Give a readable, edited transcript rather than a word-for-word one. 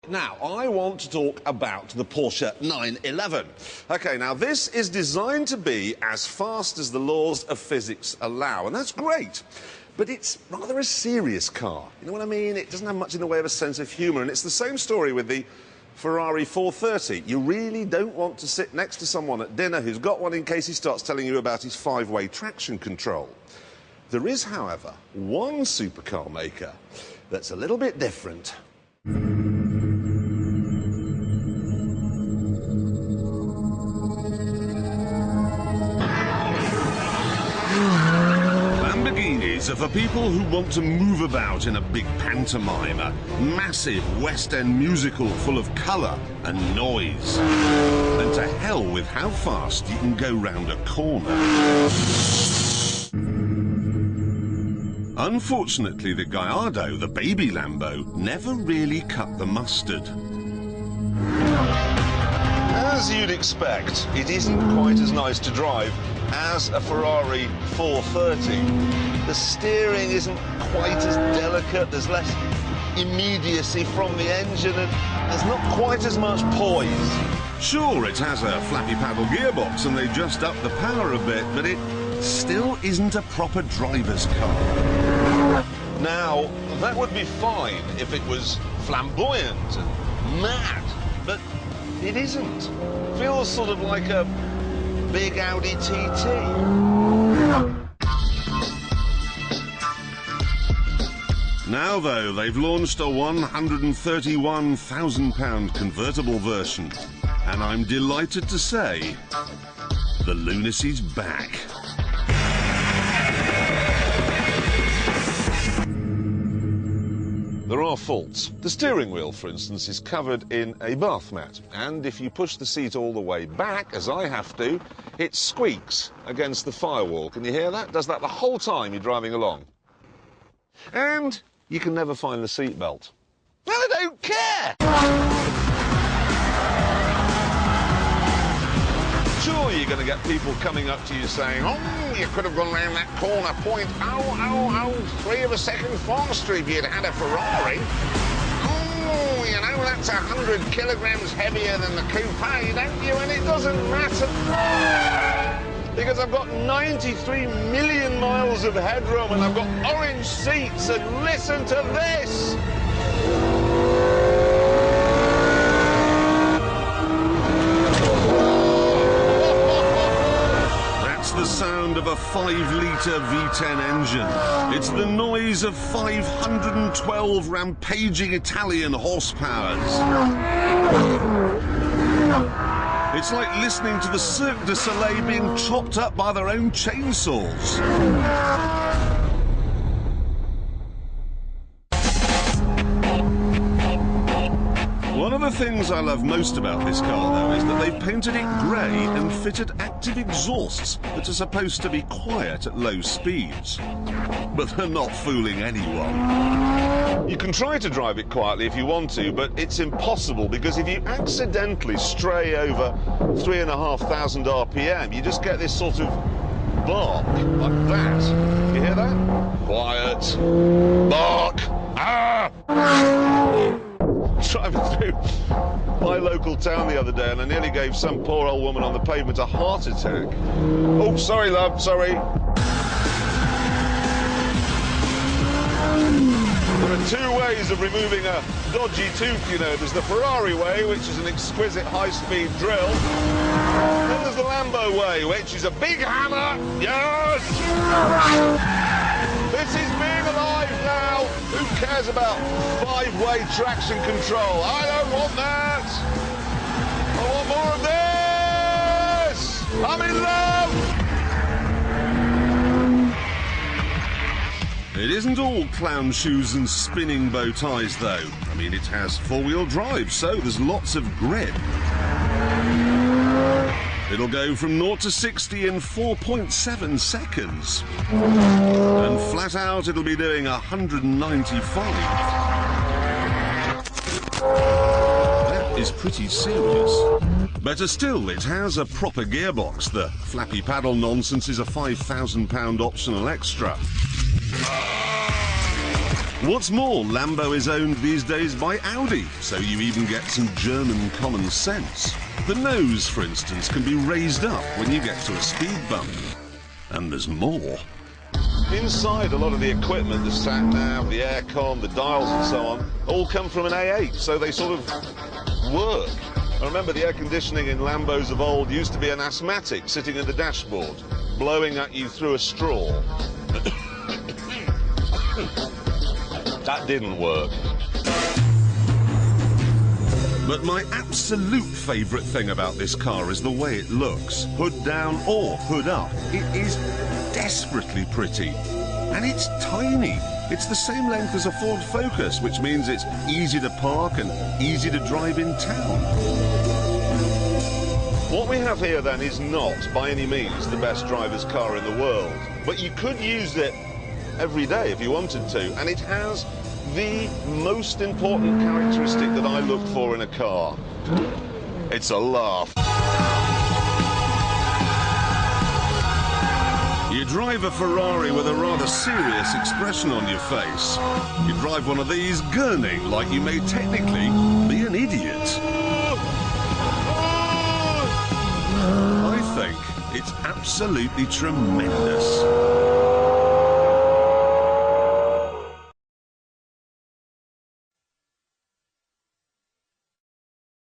Now, I want to talk about the Porsche 911. OK, now this is designed to be as fast as the laws of physics allow, and that's great. But it's rather a serious car. You know what I mean? It doesn't have much in the way of a sense of humour, and it's the same story with the Ferrari 430. You really don't want to sit next to someone at dinner who's got one in case he starts telling you about his five-way traction control. There is, however, one supercar maker that's a little bit different. Lamborghinis are for people who want to move about in a big pantomime, a massive West End musical full of colour and noise. And to hell with how fast you can go round a corner. Unfortunately, the Gallardo, the baby Lambo, never really cut the mustard. As you'd expect, it isn't quite as nice to drive as a Ferrari 430. The steering isn't quite as delicate, there's less immediacy from the engine, and there's not quite as much poise. Sure, it has a flappy paddle gearbox and they just up the power a bit, but it still isn't a proper driver's car. Now, that would be fine if it was flamboyant and mad, but it isn't. It feels sort of like a big Audi TT. Now, though, they've launched a £131,000 convertible version, and I'm delighted to say the lunacy's back. There are faults. The steering wheel, for instance, is covered in a bath mat, and if you push the seat all the way back, as I have to, it squeaks against the firewall. Can you hear that? Does that the whole time you're driving along. And you can never find the seat belt. Well, I don't care! Sure, you're going to get people coming up to you saying, oh, you could have gone round that corner point, three of a second faster if you'd had a Ferrari. Oh, you know, that's 100 kilograms heavier than the coupe, don't you? And it doesn't matter. Because I've got 93 million miles of headroom and I've got orange seats, and listen to this! The sound of a 5-litre V10 engine. It's the noise of 512 rampaging Italian horsepowers. It's like listening to the Cirque du Soleil being chopped up by their own chainsaws. One of the things I love most about this car, though, is that they've painted it grey and fitted active exhausts that are supposed to be quiet at low speeds. But they're not fooling anyone. You can try to drive it quietly if you want to, but it's impossible, because if you accidentally stray over 3,500 RPM, you just get this sort of bark, like that. You hear that? Quiet. Bark. Ah! Driving through my local town the other day, and I nearly gave some poor old woman on the pavement a heart attack. Oh, sorry, love, sorry. There are two ways of removing a dodgy tooth, you know. There's the Ferrari way, which is an exquisite high-speed drill. Then there's the Lambo way, which is a big hammer. Yes! This is being alive now. Who cares about five-way traction control? I don't want that. I want more of this. I'm in love. It isn't all clown shoes and spinning bow ties, though. I mean, it has four-wheel drive, so there's lots of grip. It'll go from 0 to 60 in 4.7 seconds. And flat out, it'll be doing 195. That is pretty serious. Better still, it has a proper gearbox. The flappy paddle nonsense is a £5,000 optional extra. What's more, Lambo is owned these days by Audi, so you even get some German common sense. The nose, for instance, can be raised up when you get to a speed bump. And there's more. Inside, a lot of the equipment, the sat-nav, the aircon, the dials and so on, all come from an A8, so they sort of work. I remember the air conditioning in Lambos of old used to be an asthmatic sitting in the dashboard, blowing at you through a straw. That didn't work. But my absolute favourite thing about this car is the way it looks. Hood down or hood up. It is desperately pretty. And it's tiny. It's the same length as a Ford Focus, which means it's easy to park and easy to drive in town. What we have here then is not, by any means, the best driver's car in the world. But you could use it every day if you wanted to, and it has the most important characteristic that I look for in a car. It's a laugh. You drive a Ferrari with a rather serious expression on your face. You drive one of these gurning like you may technically be an idiot. I think it's absolutely tremendous.